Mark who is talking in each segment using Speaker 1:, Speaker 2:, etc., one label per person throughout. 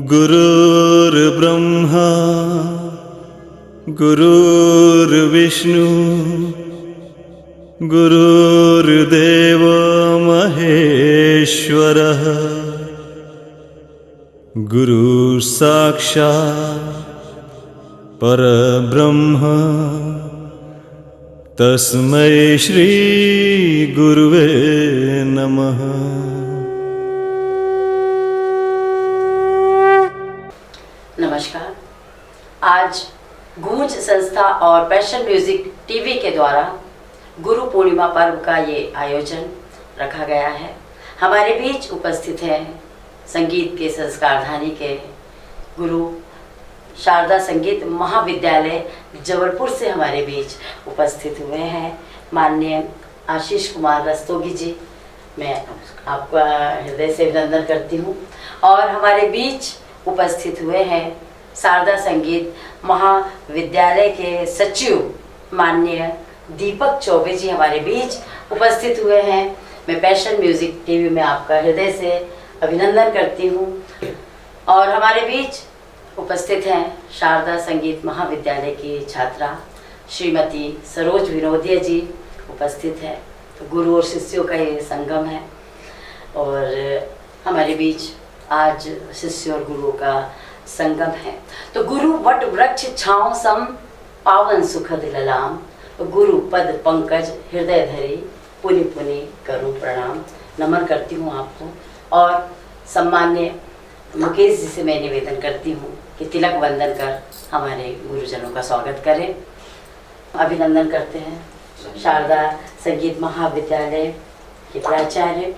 Speaker 1: गुरुर्ब्रह्मा गुरुर्विष्णु गुरुर्देव महेश्वरः गुरुसाक्षात् परब्रह्म तस्मै श्री गुरुवे नमः।
Speaker 2: नमस्कार। आज गूंज संस्था और पैशन म्यूजिक टीवी के द्वारा गुरु पूर्णिमा पर्व का ये आयोजन रखा गया है। हमारे बीच उपस्थित हैं संगीत के संस्कारधानी के गुरु शारदा संगीत महाविद्यालय जबलपुर से हमारे बीच उपस्थित हुए हैं माननीय आशीष कुमार रस्तोगी जी। मैं आपका हृदय से अभिनंदन करती हूँ। और हमारे बीच उपस्थित हुए हैं शारदा संगीत महाविद्यालय के सचिव माननीय दीपक चौबे जी हमारे बीच उपस्थित हुए हैं। मैं पैशन म्यूजिक टीवी में आपका हृदय से अभिनंदन करती हूँ। और हमारे बीच उपस्थित हैं शारदा संगीत महाविद्यालय की छात्रा श्रीमती सरोज विनोदिया जी उपस्थित है। तो गुरु और शिष्यों का ये संगम है और हमारे बीच आज शिष्य और गुरु का संगम है। तो गुरु वट वृक्ष छाँव सम पावन सुखद ललाम, गुरु पद पंकज हृदय धरी पुनि पुनि करूं प्रणाम। नमन करती हूँ आपको। और सम्मान्य मुकेश जी से मैं निवेदन करती हूँ कि तिलक वंदन कर हमारे गुरुजनों का स्वागत करें। अभिनंदन करते हैं शारदा संगीत महाविद्यालय के प्राचार्य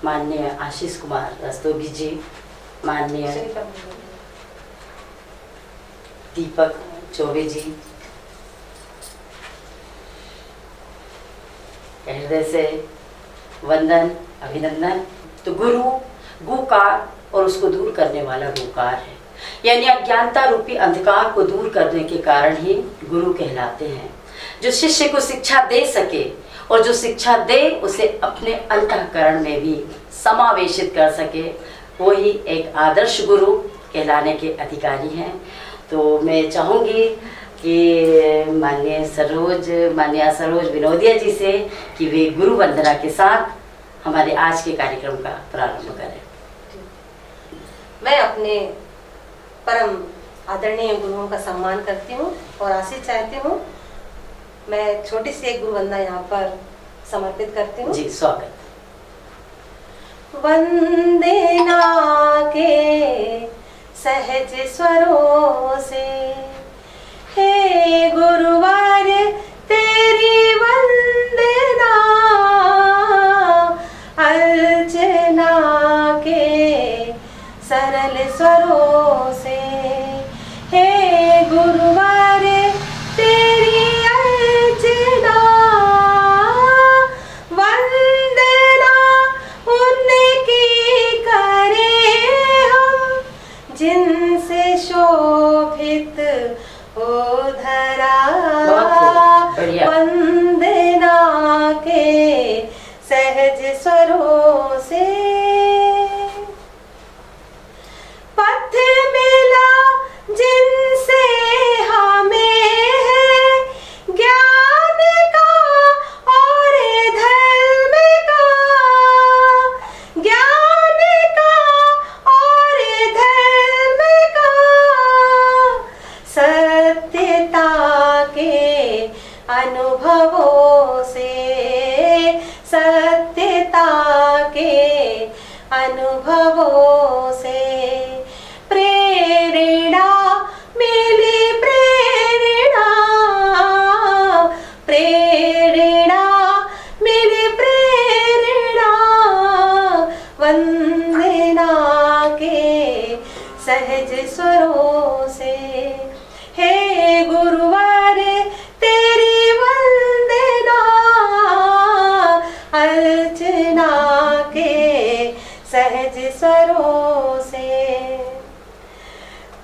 Speaker 2: माननीय आशीष कुमार रस्तोगी जी, माननीय दीपक चौबे जी, हृदय से वंदन अभिनंदन। तो गुरु गुकार और उसको दूर करने वाला गुकार है, यानी अज्ञानता रूपी अंधकार को दूर करने के कारण ही गुरु कहलाते हैं। जो शिष्य को शिक्षा दे सके और जो शिक्षा दे उसे अपने अंतःकरण में भी समावेशित कर सके, वो ही एक आदर्श गुरु कहलाने के अधिकारी हैं। तो मैं चाहूँगी कि माननीय सरोज विनोदिया जी से कि वे गुरु वंदना के साथ हमारे आज के कार्यक्रम का प्रारंभ करें।
Speaker 3: मैं अपने परम आदरणीय गुरुओं का सम्मान करती हूँ और आशीष चाहती हूँ। मैं छोटी सी एक गुरु वंदना यहाँ पर समर्पित करती हूँ।
Speaker 2: जी स्वागत।
Speaker 3: वंदना के सहज स्वरों से हे गुरुवार तेरी वंदना, अर्चना के सरल स्वरों से हे गुरुवार तेरी अर्चना, वंदना उनकी करें हम जिनसे शोभित हो धरा, वंदना के सहज स्वरों से पथ मिला जिनसे हमें है ज्ञान का और धर्म का, ज्ञान का और धर्म का, सत्यता के अनुभवों से, सत्यता के अनुभवों से प्रेरणा मिली, प्रेरणा प्रेरणा मिली, प्रेरणा वंदना के सहज स्वरों से हे गुरुवार तेरी वंदना, अर्चना के सहज स्वरों से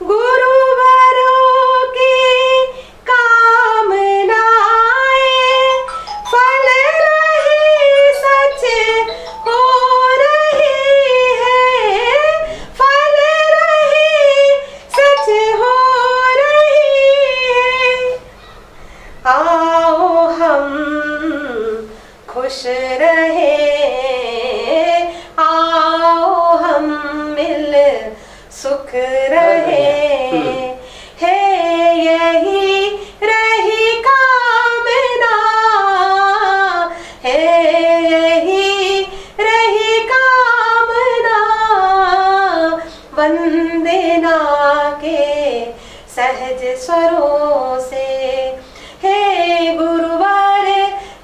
Speaker 3: गुरुवरों की कामनाएं फल रही सच हो रही है, फल रही रहे है, यही रही कामना है, यही रही कामना, वंदना के सहज स्वरों से हे गुरुवर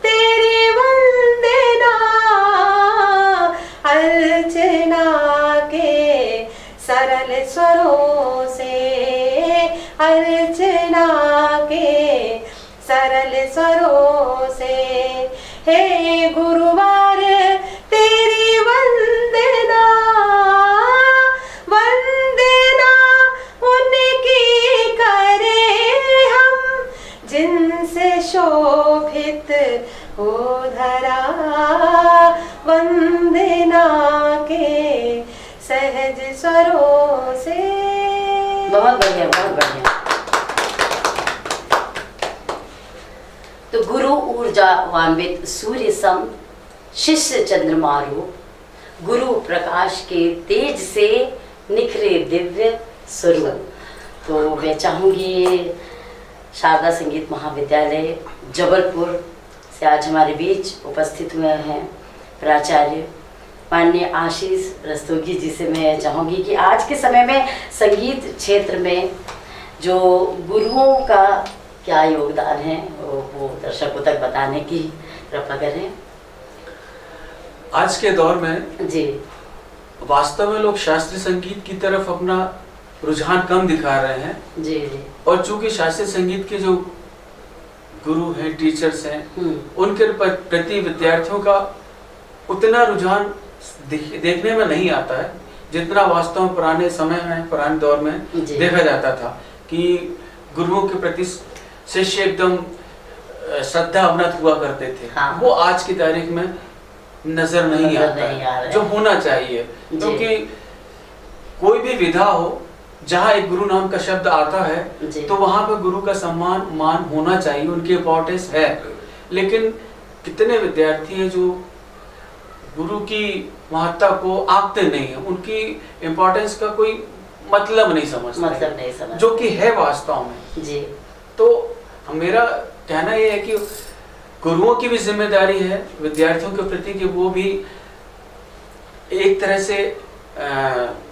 Speaker 3: तेरी वंदना, अर्चना के सरल स्वरों से, अर्चना के सरल स्वरों से, हे गुरुवर तेरी वंदना, वंदना उनकी करे हम जिनसे शोभित हो धरा, वंदना के सहज स्वरों से।
Speaker 2: बहुत बढ़िया, बहुत बढ़िया। तो गुरु ऊर्जावान्वित सूर्य सम, शिष्य चंद्रमा रूप, गुरु प्रकाश के तेज से निखरे दिव्य स्वरूप। तो मैं चाहूँगी शारदा संगीत महाविद्यालय जबलपुर से आज हमारे बीच उपस्थित हुए हैं प्राचार्य माननीय आशीष रस्तोगी जी से मैं चाहूँगी कि आज के समय में संगीत क्षेत्र में जो गुरुओं का क्या योगदान है वो दर्शकों तक बताने की कृपा करें।
Speaker 4: आज के दौर में
Speaker 2: जी
Speaker 4: वास्तव में लोग शास्त्रीय संगीत की तरफ अपना रुझान कम दिखा रहे हैं।
Speaker 2: जी जी।
Speaker 4: और चूंकि शास्त्रीय संगीत के जो गुरु हैं, टीचर्स हैं, उनके प्रति विद्यार्थियों का उतना रुझान देखने में नहीं आता है जितना वास्तव में पुराने समय में, पुराने दौर में देखा जाता था कि गुरुओं के प्रति शिष्य एकदम श्रद्धा अवनत हुआ करते थे।
Speaker 2: हाँ।
Speaker 4: वो आज की तारीख में नजर नहीं आता है, जो होना चाहिए। क्योंकि कोई भी विधा हो जहाँ एक गुरु नाम का शब्द आता है तो वहां पर गुरु का सम्मान मान होना चाहिए, उनकी इम्पोर्टेंस है। लेकिन कितने विद्यार्थी हैं जो गुरु की महत्ता को आंकते नहीं है, उनकी इम्पोर्टेंस का कोई मतलब नहीं समझते, जो कि है वास्तव में।
Speaker 2: जी।
Speaker 4: तो मेरा कहना यह है कि गुरुओं की भी जिम्मेदारी है विद्यार्थियों के प्रति कि वो भी एक तरह से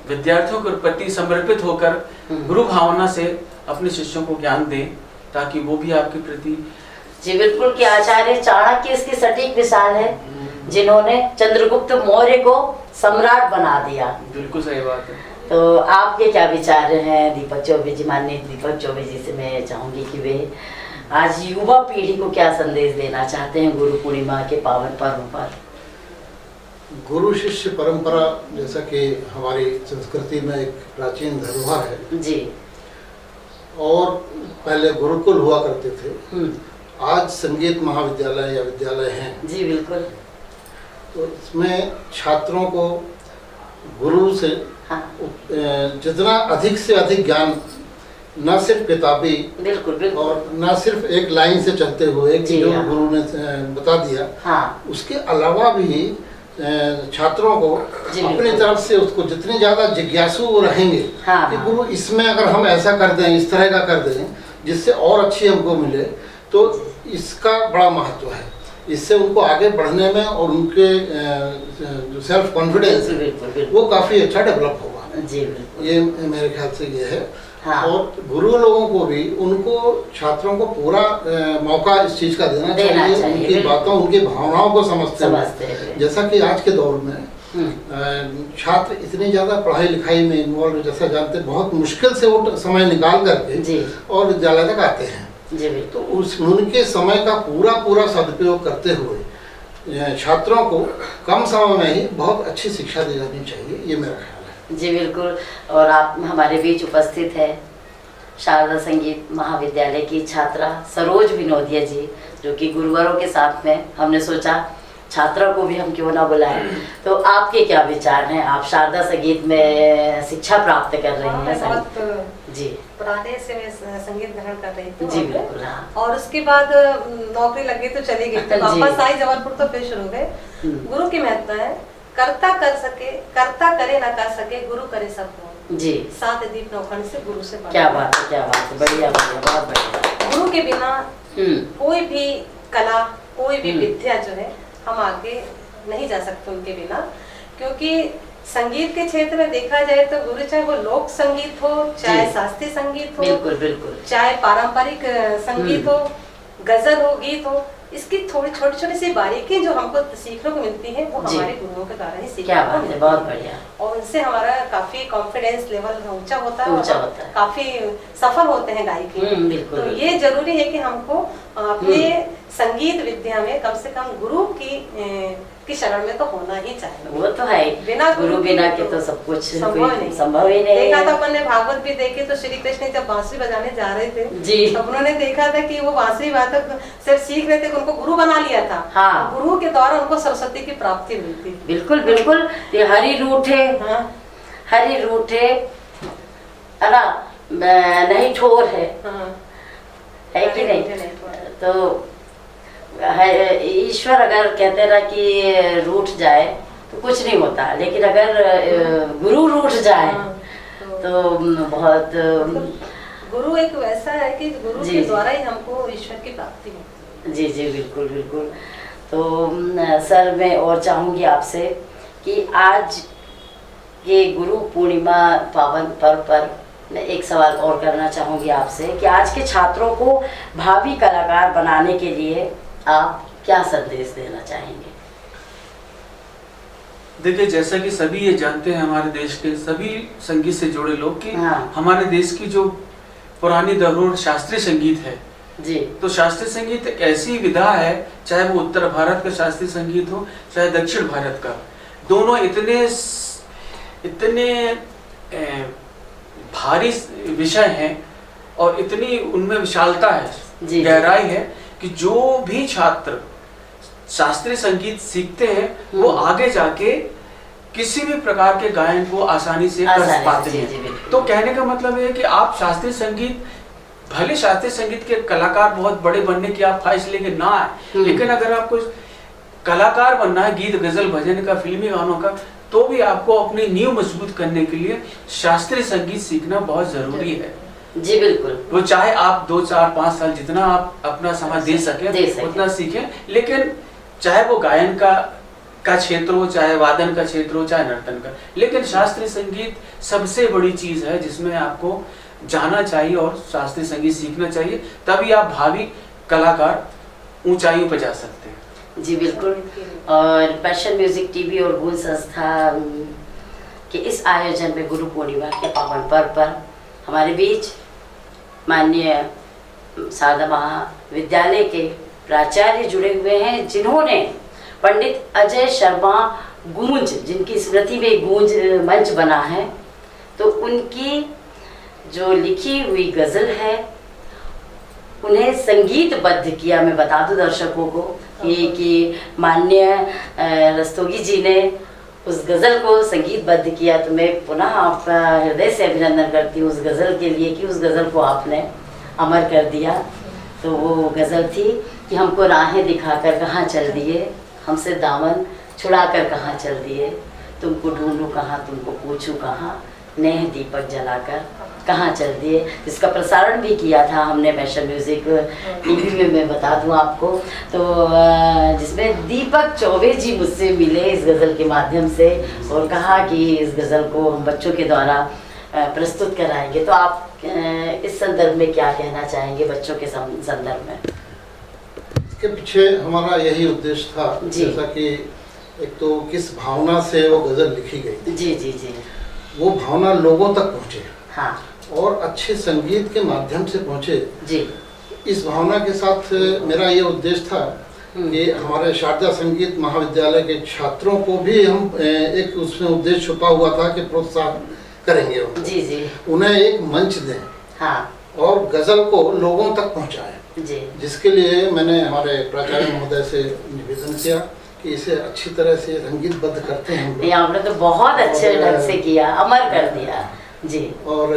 Speaker 4: विद्यार्थियों के प्रति समर्पित होकर गुरु भावना से अपने शिष्यों को ज्ञान दें, ताकि वो भी आपके प्रति।
Speaker 2: जी बिल्कुल, कि आचार्य चाणक्य इसकी सटीक मिसाल है, जिन्होंने चंद्रगुप्त मौर्य को सम्राट बना दिया।
Speaker 4: बिल्कुल सही बात है।
Speaker 2: तो आपके क्या विचार हैं दीपक चौबे जी, माननीय दीपक चौबे जी से मैं चाहूंगी कि वे आज युवा पीढ़ी को क्या संदेश देना चाहते हैं गुरु पूर्णिमा के पावन पर्व पर।
Speaker 5: गुरु शिष्य परंपरा जैसा कि हमारी संस्कृति में एक प्राचीन धरोहर है
Speaker 2: जी,
Speaker 5: और पहले गुरुकुल हुआ करते थे, आज संगीत महाविद्यालय या विद्यालय हैं।
Speaker 2: जी बिल्कुल।
Speaker 5: तो इसमें छात्रों को गुरु से
Speaker 2: हाँ।
Speaker 5: जितना अधिक से अधिक ज्ञान, न सिर्फ किताबी
Speaker 2: बिल्कुल बिल्कुल, और
Speaker 5: न सिर्फ एक लाइन से चलते हुए कि जो गुरु ने बता दिया,
Speaker 2: हाँ।
Speaker 5: उसके अलावा भी छात्रों को अपनी तरफ से उसको जितने ज्यादा जिज्ञासु रहेंगे
Speaker 2: हाँ,
Speaker 5: कि गुरु इसमें अगर हम ऐसा कर दें, इस तरह का कर दें जिससे और अच्छी हमको मिले, तो इसका बड़ा महत्व है। इससे उनको आगे बढ़ने में और उनके जो सेल्फ कॉन्फिडेंस है वो काफ़ी अच्छा डेवलप होगा।
Speaker 2: जी
Speaker 5: ये मेरे ख्याल से ये है।
Speaker 2: हाँ।
Speaker 5: और गुरु लोगों को भी उनको छात्रों को पूरा मौका इस चीज़ का देना चाहिए, उनकी बातों, उनकी भावनाओं को समझते हैं। जैसा कि आज के दौर में छात्र इतनी ज़्यादा पढ़ाई लिखाई में इन्वॉल्व, जैसा जानते बहुत मुश्किल से वो समय निकाल करके और विद्यालय तक आते हैं। तो उनके समय का पूरा सदुपयोग करते हुए छात्रों को कम समय में ही बहुत अच्छी शिक्षा दी जानी चाहिए, ये मेरा ख्याल है।
Speaker 2: जी बिल्कुल। और आप हमारे बीच उपस्थित है शारदा संगीत महाविद्यालय की छात्रा सरोज विनोदिया जी, जो कि गुरुवरों के साथ में हमने सोचा छात्रा को भी हम क्यों ना बुलाएं। तो आपके क्या विचार हैं? आप शारदा संगीत में शिक्षा प्राप्त कर रही हैं। जी,
Speaker 3: पुराने से मैं संगीत ग्रहण कर रही थी।
Speaker 2: जी बिल्कुल। हाँ।
Speaker 3: और उसके बाद नौकरी लगी तो चली गई, तो वापस आई जबलपुर, तो फिर शुरू गए। गुरु की महत्ता है, कर्ता कर सके, कर्ता करे ना कर सके, गुरु करे सब हो।
Speaker 2: जी।
Speaker 3: 7 दीप नौखंड से गुरु से पढ़ा।
Speaker 2: क्या बात है, क्या बात है, बढ़िया बढ़िया, बहुत बढ़िया।
Speaker 3: गुरु के बिना कोई भी कला, कोई भी विद्या जो है हम आगे नहीं जा सकते उनके बिना, क्योंकि संगीत के क्षेत्र में देखा जाए तो गुरु चाहे वो लोक संगीत हो, चाहे शास्त्रीय संगीत हो,
Speaker 2: बिल्कुल बिल्कुल,
Speaker 3: चाहे पारंपरिक संगीत हो, गजल हो, गीत हो, इसकी थोड़ी छोटी छोटी सी बारीकी जो हमको सीखने को मिलती है वो हमारे गुरुओं के द्वारा ही सीखने को मिलती है।
Speaker 2: बहुत बढ़िया।
Speaker 3: और उनसे हमारा काफी कॉन्फिडेंस लेवल ऊंचा होता है,
Speaker 2: ऊंचा होता है,
Speaker 3: काफी सफल होते हैं गायकी में।
Speaker 2: बिल्कुल।
Speaker 3: तो ये जरूरी है कि हमको अपने संगीत विद्या में कम से कम गुरु की शरण में तो होना ही चाहिए।
Speaker 2: वो तो है,
Speaker 3: बिना
Speaker 2: गुरु बिना के तो सब कुछ संभव ही नहीं।
Speaker 3: देखा था अपन ने भागवत भी देखी तो श्री कृष्ण जब बांसुरी बजाने जा रहे थे
Speaker 2: जी,
Speaker 3: तब उन्होंने देखा था कि वो बांसुरी वादक सिर्फ सीख रहे थे, उनको गुरु बना लिया था।
Speaker 2: हाँ।
Speaker 3: गुरु के द्वारा उनको सरस्वती की प्राप्ति मिलती।
Speaker 2: बिल्कुल बिल्कुल। ये हरी रूठे,
Speaker 3: हाँ।
Speaker 2: हरी रूठे अला नहीं ठोर है,
Speaker 3: हाँ।
Speaker 2: है कि नहीं? तो ईश्वर अगर कहते ना कि रूठ जाए तो कुछ नहीं होता, लेकिन अगर गुरु रूठ जाए तो बहुत।
Speaker 3: गुरु एक वैसा है कि गुरु के द्वारा ही हमको ईश्वर की प्राप्ति होती है।
Speaker 2: जी जी बिल्कुल बिल्कुल। तो सर मैं और चाहूँगी आपसे कि आज ये गुरु पूर्णिमा पावन पर्व पर मैं एक सवाल और करना चाहूँगी आपसे कि आज के छात्रों को भावी कलाकार बनाने के लिए आप क्या संदेश देना चाहेंगे?
Speaker 4: देखिए, जैसा कि सभी ये जानते हैं, हमारे देश के सभी संगीत से जुड़े लोग कि हमारे देश की जो पुरानी धरोहर शास्त्रीय संगीत है
Speaker 2: जी,
Speaker 4: तो शास्त्रीय संगीत एक ऐसी विधा है, चाहे वो उत्तर भारत का शास्त्रीय संगीत हो चाहे दक्षिण भारत का, दोनों इतने भारी विषय हैं और इतनी उनमें विशालता है, गहराई है कि जो भी छात्र शास्त्रीय संगीत सीखते हैं वो आगे जाके किसी भी प्रकार के गायन को आसानी से कर पाते हैं। तो कहने का मतलब है कि आप शास्त्रीय संगीत, भले शास्त्रीय संगीत के कलाकार बहुत बड़े बनने की आप ख्वाहिश लेके ना आए, लेकिन अगर आपको कलाकार बनना है गीत गजल भजन का, फिल्मी गानों का, तो भी आपको अपनी नींव मजबूत करने के लिए शास्त्रीय संगीत सीखना बहुत जरूरी है। जी बिल्कुल। वो चाहे आप 2, 4, 5 साल जितना आप अपना समय दे सके उतना सीखें, लेकिन चाहे वो गायन का क्षेत्र हो, चाहे वादन का क्षेत्र हो, चाहे नर्तन का, लेकिन शास्त्रीय संगीत सबसे बड़ी चीज है जिसमें आपको जाना चाहिए और शास्त्रीय संगीत सीखना चाहिए, तभी आप भावी कलाकार ऊंचाइयों पर जा सकते हैं।
Speaker 2: जी बिल्कुल। और पैशन म्यूजिक टीवी और गूंज संस्था के इस आयोजन में गुरु पूर्णिमा के पावन पर्व पर हमारे बीच माननीय शारदा महाविद्यालय के प्राचार्य जुड़े हुए हैं, जिन्होंने पंडित अजय शर्मा गूंज, जिनकी स्मृति में गूंज मंच बना है, तो उनकी जो लिखी हुई गजल है उन्हें संगीतबद्ध किया। मैं बता दूं दर्शकों को कि माननीय रस्तोगी जी ने उस गज़ल को संगीतबद्ध किया, तो मैं पुनः आपका हृदय से अभिनंदन करती हूँ उस गज़ल के लिए कि उस गज़ल को आपने अमर कर दिया। तो वो गज़ल थी कि हमको राहें दिखाकर कहाँ चल दिए, हमसे दामन छुड़ाकर कहाँ चल दिए, तुमको ढूंढूं कहाँ, तुमको पूछूं कहाँ, नेह दीपक जलाकर कहाँ चल दिए। इसका प्रसारण भी किया था हमने पैशन म्यूजिक टीवी में, मैं बता दूं आपको, तो जिसमें दीपक चौबे जी मुझसे मिले इस गज़ल के माध्यम से और कहा कि इस गज़ल को हम बच्चों के द्वारा प्रस्तुत कराएंगे। तो आप इस संदर्भ में क्या कहना चाहेंगे बच्चों के संदर्भ में?
Speaker 5: इसके पीछे हमारा यही उद्देश्य था, जैसा कि एक तो किस भावना से वो गज़ल लिखी गई, जी जी जी, वो भावना लोगों तक पहुँचे, हाँ, और अच्छे संगीत के माध्यम से पहुँचे जी। इस भावना के साथ मेरा ये उद्देश्य था कि हमारे शारदा संगीत महाविद्यालय के छात्रों को भी हम एक उसमें उद्देश्य छुपा हुआ था कि प्रोत्साहन करेंगे जी जी, उन्हें एक मंच दें, हाँ, और गज़ल को लोगों तक पहुँचाएं जी, जिसके लिए मैंने हमारे प्राचार्य महोदय से निवेदन किया कि इसे अच्छी तरह से संगीतबद्ध करते हैं। आपने तो बहुत अच्छे ढंग से किया, अमर कर दिया जी। और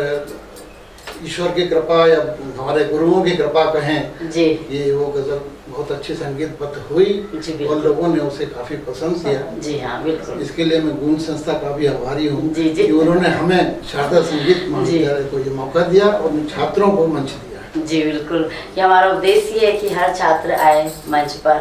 Speaker 5: ईश्वर की कृपा या हमारे गुरुओं की कृपा कहें
Speaker 2: जी,
Speaker 5: ये वो गजल बहुत अच्छी संगीतबद्ध हुई
Speaker 2: जी,
Speaker 5: और लोगों ने उसे काफी पसंद किया।
Speaker 2: जी हाँ बिल्कुल।
Speaker 5: इसके लिए मैं गूंज संस्था का भी आभारी हूँ
Speaker 2: जी, जी।
Speaker 5: कि उन्होंने हमें शारदा संगीत महाविद्यालय को ये मौका दिया और छात्रों को मंच दिया।
Speaker 2: जी बिल्कुल, ये हमारा उद्देश्य है कि हर छात्र आए मंच पर।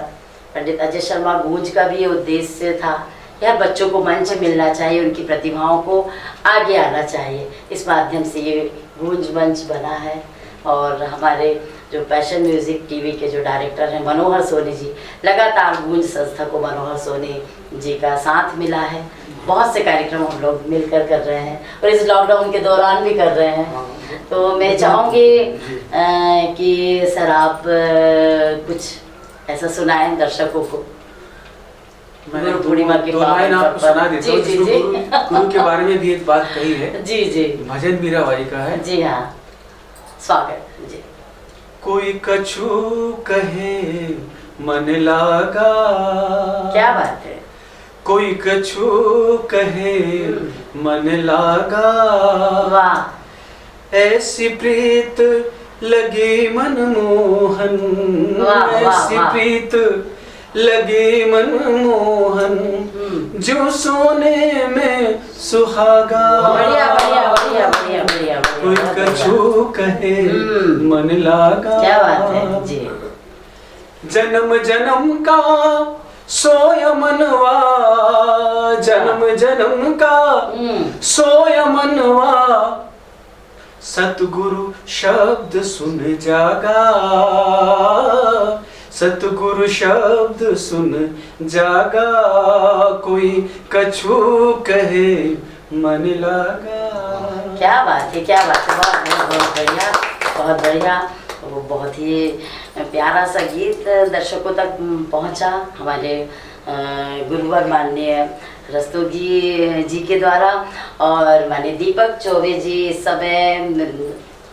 Speaker 2: पंडित अजय शर्मा गूंज का भी ये उद्देश्य था कि हर बच्चों को मंच मिलना चाहिए, उनकी प्रतिभाओं को आगे आना चाहिए। इस माध्यम से ये गूंज मंच बना है। और हमारे जो पैशन म्यूजिक टीवी के जो डायरेक्टर हैं मनोहर सोनी जी, लगातार गूंज संस्था को मनोहर सोनी जी का साथ मिला है। बहुत से कार्यक्रम हम लोग मिलकर कर रहे हैं और इस लॉकडाउन के दौरान भी कर रहे हैं। तो मैं चाहूँगी कि सर आप कुछ ऐसा सुनाएं दर्शकों को। गुरु पूर्णिमा की
Speaker 4: दो लाइन आपको सुना देता हूँ।
Speaker 2: जी, जी, जी।
Speaker 4: गुरु के बारे में भी एक बात कही है।
Speaker 2: जी जी
Speaker 4: भजन मीराबाई का है।
Speaker 2: जी हाँ, स्वागत जी।
Speaker 4: कोई कछु कहे मन लागा,
Speaker 2: क्या बात है।
Speaker 4: कोई कछु कहे मन लागा,
Speaker 2: वाह,
Speaker 4: ऐसी प्रीत लगी मन मोहन,
Speaker 2: वाह,
Speaker 4: ऐसी
Speaker 2: वाह।
Speaker 4: प्रीत लगी मन मोहन, जो सोने में सुहागा।
Speaker 2: बढ़िया बढ़िया बढ़िया बढ़िया बढ़िया।
Speaker 4: कोई कछु कहे मन लागा।
Speaker 2: क्या बात है जी।
Speaker 4: जन्म जन्म का सोया मनवा, जन्म जन्म का सोया मनवा, सतगुरु शब्द सुन जागा, सतगुरु शब्द सुन जागा, कोई कछु कहे मन लागा।
Speaker 2: क्या बात है, क्या बात है। बहुत बढ़िया, बहुत बढ़िया। वो बहुत ही प्यारा सा गीत दर्शकों तक पहुंचा हमारे गुरुवर माननीय रस्तोगी जी के द्वारा। और माननीय दीपक चौबे जी, इस समय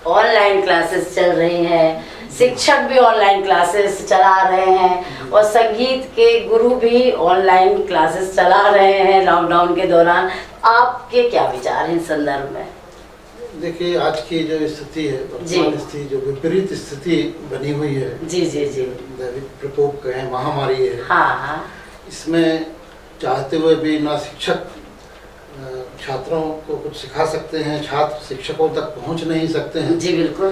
Speaker 2: ऑनलाइन क्लासेस चल रही हैं, शिक्षक भी ऑनलाइन क्लासेस चला रहे हैं और संगीत के गुरु भी ऑनलाइन क्लासेस चला रहे हैं लॉकडाउन के दौरान। आपके क्या विचार हैं इस संदर्भ में?
Speaker 5: देखिए, आज की जो स्थिति है, वर्तमान स्थिति जो विपरीत स्थिति बनी हुई है,
Speaker 2: जी जी जी,
Speaker 5: दैविक प्रकोप कहें, महामारी है।
Speaker 2: हाँ हाँ,
Speaker 5: इसमें चाहते हुए भी ना शिक्षक छात्रों को कुछ सिखा सकते हैं, छात्र शिक्षकों तक पहुंच नहीं सकते हैं।
Speaker 2: जी बिल्कुल।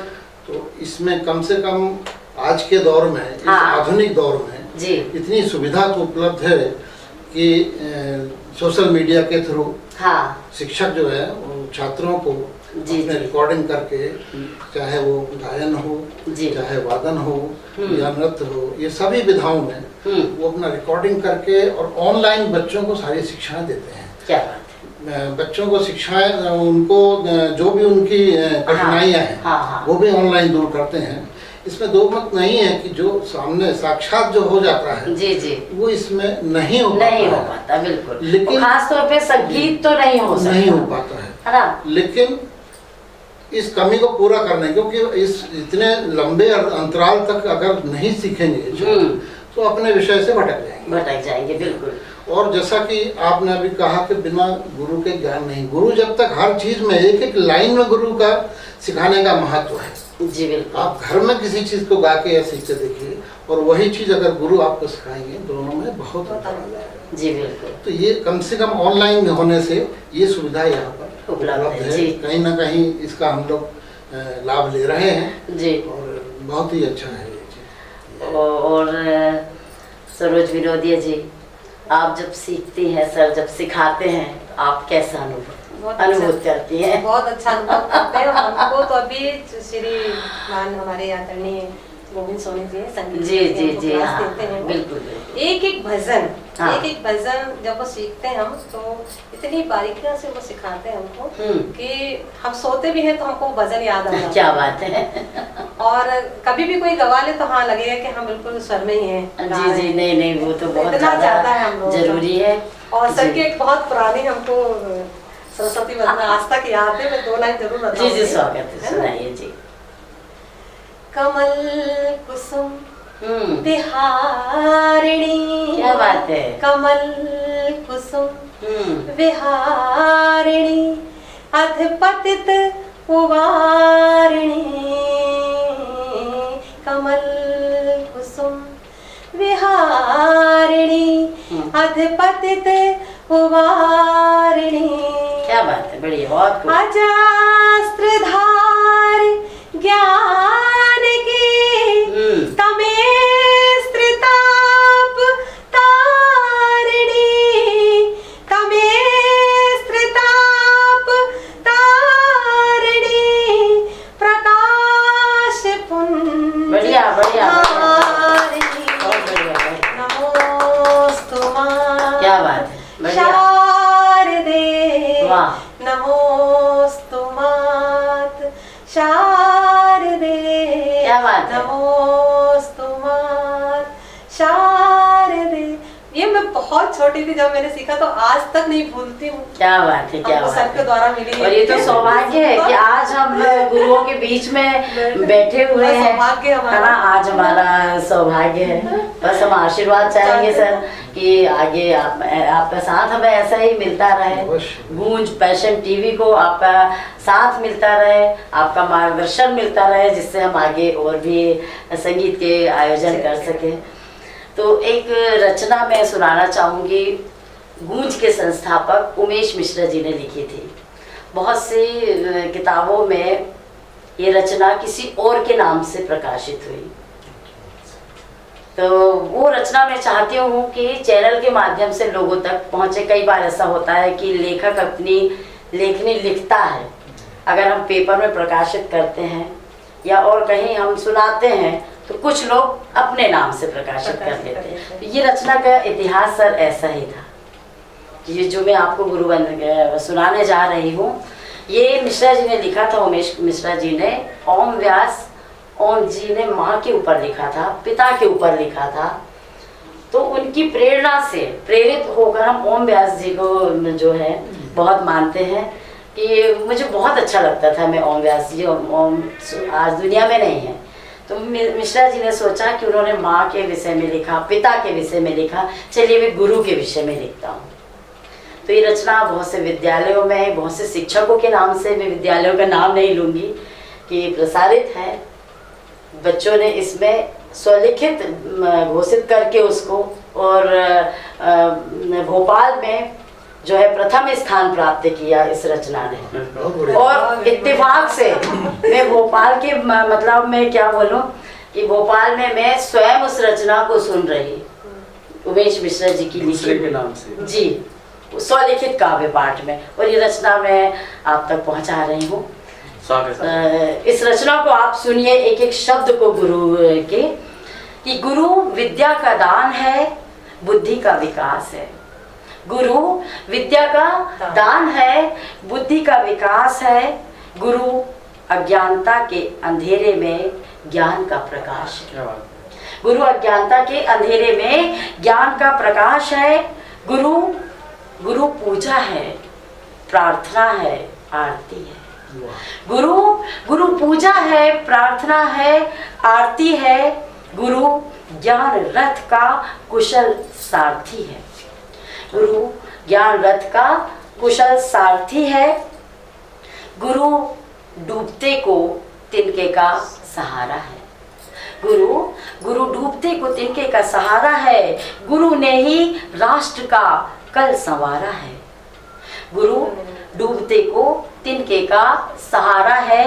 Speaker 5: तो इसमें कम से कम आज के दौर में, इस आधुनिक दौर में
Speaker 2: जी,
Speaker 5: इतनी सुविधा तो उपलब्ध है कि सोशल मीडिया के थ्रू शिक्षक जो है वो छात्रों को अपने रिकॉर्डिंग करके, चाहे वो गायन हो, चाहे वादन हो या नृत्य हो, ये सभी विधाओं में वो अपना रिकॉर्डिंग करके और ऑनलाइन बच्चों को सारी शिक्षाएं देते हैं।
Speaker 2: क्या बात है।
Speaker 5: बच्चों को शिक्षाएं, उनको जो भी उनकी कठिनाइयां हैं वो भी ऑनलाइन दूर करते हैं। इसमें दो मत नहीं है कि जो सामने साक्षात जो हो जाता है
Speaker 2: जी जी,
Speaker 5: वो इसमें नहीं हो
Speaker 2: पाता बिल्कुल।
Speaker 5: लेकिन
Speaker 2: खास तौर पे संगीत तो नहीं हो
Speaker 5: पाता है। लेकिन इस कमी को पूरा करने, क्योंकि इस इतने लंबे अंतराल तक अगर नहीं सीखेंगे तो अपने विषय से भटक जाएंगे
Speaker 2: बिल्कुल।
Speaker 5: और जैसा कि आपने अभी कहा कि बिना गुरु के ज्ञान नहीं, गुरु जब तक हर चीज में एक एक लाइन में गुरु का सिखाने का महत्व है।
Speaker 2: जी बिल्कुल।
Speaker 5: आप घर में किसी चीज को गा के या सीख के देखिए और वही चीज अगर गुरु आपको सिखाएंगे, दोनों में बहुत अंतर आ जाएगा।
Speaker 2: जी बिल्कुल।
Speaker 5: तो ये कम से कम ऑनलाइन होने से ये सुविधा यहाँ पर उपलब्ध है। कहीं ना कहीं इसका हम लोग लाभ ले रहे हैं
Speaker 2: जी,
Speaker 5: और बहुत ही अच्छा है ये चीज।
Speaker 2: और सरोज विनोदिया जी, आप जब सीखती हैं सर, जब सिखाते हैं तो आप कैसा अनुभव करती हैं?
Speaker 3: बहुत अच्छा अनुभव करते हैं। हमको तो अभी श्री मान हमारे आदरणीय गोविंद सोनी जी संगीत
Speaker 2: जी जी जी,
Speaker 3: देते हैं
Speaker 2: बिल्कुल।
Speaker 3: एक एक भजन जब वो सीखते हैं हम, तो इतनी बारीकियों से वो सिखाते हैं हमको कि हम सोते भी हैं तो हमको भजन याद आ जाता है।
Speaker 2: क्या बात है।
Speaker 3: और कभी भी कोई गवा ले तो हाँ लगेगा कि हम बिल्कुल स्वर में ही हैं।
Speaker 2: जी जी, नहीं वो तो बहुत
Speaker 3: ज्यादा है हम लोग
Speaker 2: जरूरी है।
Speaker 3: और सर की एक बहुत पुरानी हमको सरस्वती वंदना आज तक याद है। मैं 2 लाइन जरूर बताऊंगी।
Speaker 2: जी जी, स्वागत है, सुनाइए जी।
Speaker 3: कमल कुसुम विहारिणी,
Speaker 2: क्या बात है।
Speaker 3: कमल कुसुम विहारिणी, अधपतित उवारिणी, पतित उवारिणी।
Speaker 2: क्या बात है, बढ़िया, बहुत खूब।
Speaker 3: अजास्त्रधार ज्ञान की तमेस्त्रिताप तारिणी, तमेस्त्रिताप तारिणी, प्रकाश पुंज
Speaker 2: बढ़िया बढ़िया,
Speaker 3: हारिणी।
Speaker 2: बहुत बढ़िया,
Speaker 3: नमोस्तुमा
Speaker 2: क्या बात है, बढ़िया,
Speaker 3: शारदे,
Speaker 2: वाह,
Speaker 3: नमोस्तुमात् शारदे,
Speaker 2: क्या बात है।
Speaker 3: नमोस्तुमात् शारदे। ये मैं बहुत छोटी थी जब मैंने सीखा, तो आज तक नहीं भूलती हूँ।
Speaker 2: क्या बात है, क्या
Speaker 3: हमको
Speaker 2: बात
Speaker 3: सर के
Speaker 2: है।
Speaker 3: द्वारा मिली है।
Speaker 2: और ये तो सौभाग्य है कि आज हम गुरुओं के बीच में बैठे हुए हैं,
Speaker 3: सौभाग्य हमारा।
Speaker 2: है ना, आज हमारा सौभाग्य है। बस हम आशीर्वाद चाहेंगे सर कि आगे आपका साथ हमें ऐसा ही मिलता रहे, गूंज पैशन टीवी को आपका साथ मिलता रहे, आपका मार्गदर्शन मिलता रहे, जिससे हम आगे और भी संगीत के आयोजन कर सकें। तो एक रचना मैं सुनाना चाहूँगी, गूंज के संस्थापक उमेश मिश्रा जी ने लिखी थी। बहुत सी किताबों में ये रचना किसी और के नाम से प्रकाशित हुई, तो वो रचना मैं चाहती हूँ कि चैनल के माध्यम से लोगों तक पहुँचे। कई बार ऐसा होता है कि लेखक अपनी लेखनी लिखता है, अगर हम पेपर में प्रकाशित करते हैं या और कहीं हम सुनाते हैं तो कुछ लोग अपने नाम से प्रकाशित कर देते हैं। तो ये रचना का इतिहास सर ऐसा ही था। ये जो मैं आपको गुरुवंदना सुनाने जा रही हूँ, ये मिश्रा जी ने लिखा था, उमेश मिश्रा जी ने। ओम व्यास ओम जी ने माँ के ऊपर लिखा था, पिता के ऊपर लिखा था। तो उनकी प्रेरणा से प्रेरित होकर हम ओम व्यास जी को जो है बहुत मानते हैं कि मुझे बहुत अच्छा लगता था। मैं ओम व्यास जी ओम आज दुनिया में नहीं है, तो मिश्रा जी ने सोचा कि उन्होंने माँ के विषय में लिखा, पिता के विषय में लिखा, चलिए मैं गुरु के विषय में लिखता हूँ। तो ये रचना बहुत से विद्यालयों में, बहुत से शिक्षकों के नाम से, मैं विद्यालयों का नाम नहीं लूँगी, कि प्रसारित है। बच्चों ने इसमें स्वलिखित घोषित करके उसको, और भोपाल में जो है प्रथम स्थान प्राप्त किया इस रचना ने। और इत्तेफाक से मैं भोपाल के मतलब मैं क्या बोलूं कि भोपाल में मैं स्वयं उस रचना को सुन रही, उमेश मिश्रा जी की लिखी
Speaker 4: के नाम से
Speaker 2: जी, स्वलिखित काव्य पाठ में, और ये रचना मैं आप तक पहुंचा रही हूँ। इस रचना को आप सुनिए, एक एक शब्द को गुरु के, कि गुरु विद्या का दान है, बुद्धि का विकास है। गुरु विद्या का दान है, बुद्धि का विकास है। गुरु अज्ञानता के अंधेरे में ज्ञान का प्रकाश है। गुरु अज्ञानता के अंधेरे में ज्ञान का प्रकाश है। गुरु गुरु पूजा है, प्रार्थना है, आरती है। गुरु गुरु पूजा है, प्रार्थना है, आरती है। गुरु ज्ञान रथ का कुशल सारथी है। गुरु ज्ञान रथ का कुशल सारथी है। गुरु डूबते को तिनके का सहारा है। गुरु गुरु डूबते को तिनके का सहारा है। गुरु ने ही राष्ट्र का कल संवारा है। गुरु डूबते को तिनके का सहारा है।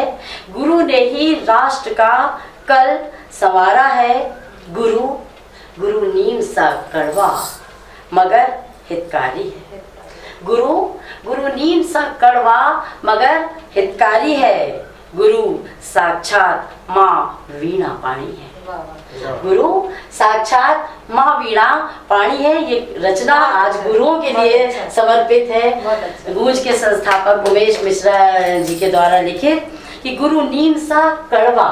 Speaker 2: गुरु ने ही राष्ट्र का कल संवारा है। गुरु गुरु नीम सा कड़वा मगर हितकारी है। गुरु गुरु नीम सा कड़वा मगर हितकारी है। गुरु साक्षात माँ वीणा पाणी है। गुरु साक्षात माँ वीणा पाणी है। ये रचना आज गुरुओं के लिए समर्पित है, गूंज के संस्थापक उमेश मिश्रा जी के द्वारा लिखित, कि गुरु नीम सा कड़वा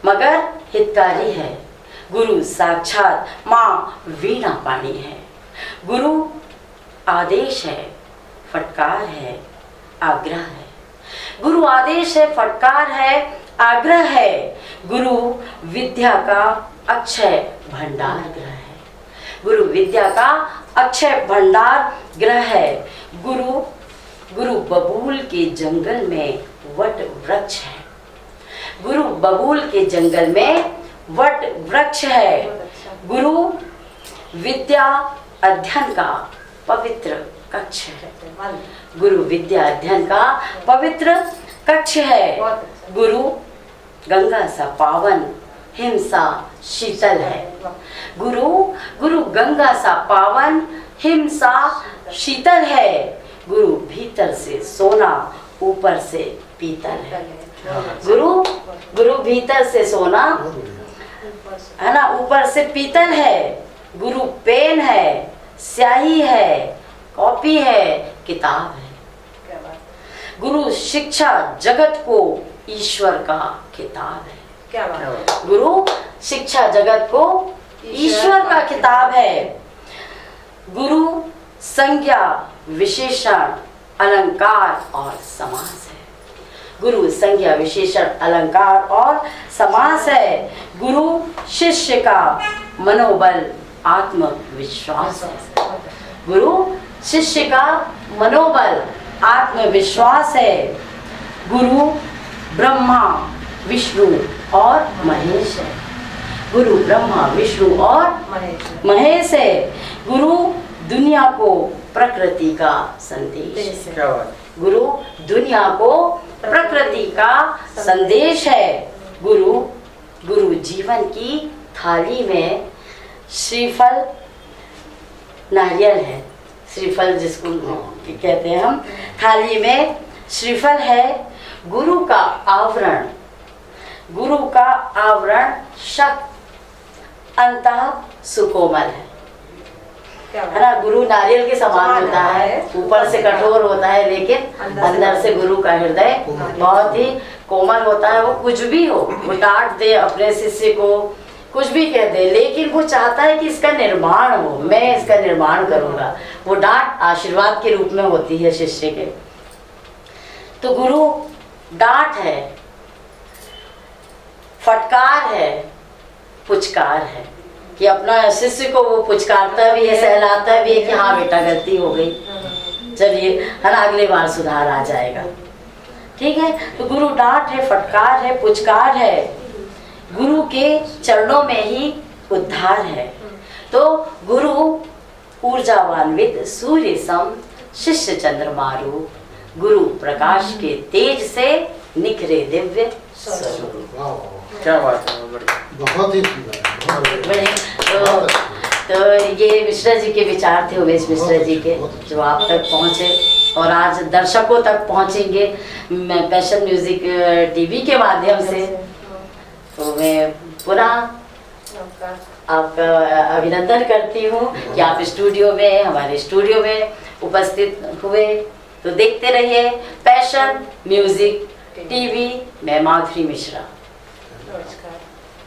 Speaker 2: मगर हितकारी है। गुरु साक्षात माँ वीणा पाणी है। गुरु आदेश है, फटकार है, आग्रह है। गुरु आदेश है, फटकार है, आग्रह है। गुरु विद्या का अक्षय भंडार ग्रह है। गुरु विद्या का अक्षय भंडार ग्रह है। गुरु गुरु बबूल के जंगल में वट वृक्ष है। गुरु बबूल के जंगल में वट वृक्ष है। गुरु विद्या अध्ययन का पवित्र कक्ष है। गुरु विद्या अध्ययन का पवित्र कक्ष है। गुरु गंगा सा पावन, हिमसा शीतल है। गुरु गंगा सा पावन, हिमसा शीतल है। गुरु भीतर से सोना, ऊपर से पीतल है। गुरु भीतर से सोना है ना, ऊपर से पीतल है। गुरु पेन है, स्याही है, कॉपी है, किताब है। गुरु शिक्षा जगत को ईश्वर का खिताब है।
Speaker 3: क्या बात है।
Speaker 2: गुरु शिक्षा जगत को ईश्वर का खिताब है। गुरु संज्ञा, विशेषण, अलंकार और समास है। गुरु संज्ञा, विशेषण, अलंकार और समास है। गुरु शिष्य का मनोबल, आत्मविश्वास है। गुरु शिष्य का मनोबल, आत्मविश्वास है। गुरु ब्रह्मा, विष्णु और महेश है। गुरु ब्रह्मा, विष्णु और महेश है। गुरु दुनिया को प्रकृति का संदेश है। गुरु दुनिया को प्रकृति का संदेश है। गुरु जीवन की थाली में श्रीफल, नारियल है। श्रीफल जिसको कहते हैं हम, थाली में श्रीफल है। गुरु का आवरण शक्त, अंतः सुकोमल है ना। गुरु नारियल के समान होता है, ऊपर से कठोर होता है, लेकिन अंदर से गुरु का हृदय बहुत ही कोमल होता है। वो कुछ भी हो, वो डांट दे अपने शिष्य को, कुछ भी कह दे, लेकिन वो चाहता है कि इसका निर्माण हो, मैं इसका निर्माण करूंगा। वो डांट आशीर्वाद के रूप में होती है शिष्य के। तो गुरु डांट है, फटकार है, पुचकार है, कि अपना शिष्य को वो पुचकारता भी है, सहलाता भी है कि हाँ बेटा गलती हो गई, चलिए है ना, अगली बार सुधार आ जाएगा। ठीक है। तो गुरु डांट है, फटकार है, पुचकार है। गुरु के चरणों में ही उद्धार है। तो गुरु ऊर्जावान्वित सूर्य सम, शिष्य चंद्रमारू। गुरु प्रकाश के तेज से निखरे दिव्य स्वरूप।
Speaker 4: क्या बात है,
Speaker 5: बहुत ही
Speaker 2: बड़े। तो ये मिश्रा जी के विचार थे, उमेश मिश्रा जी के, जो आप तक पहुँचे और आज दर्शकों तक पहुँचेंगे पैशन म्यूजिक टीवी के माध्यम से। तो मैं पुनः आपका अभिनंदन करती हूँ कि आप स्टूडियो में, हमारे स्टूडियो में उपस्थित हुए। तो देखते रहिए पैशन म्यूजिक टीवी। मैं माधुरी मिश्रा।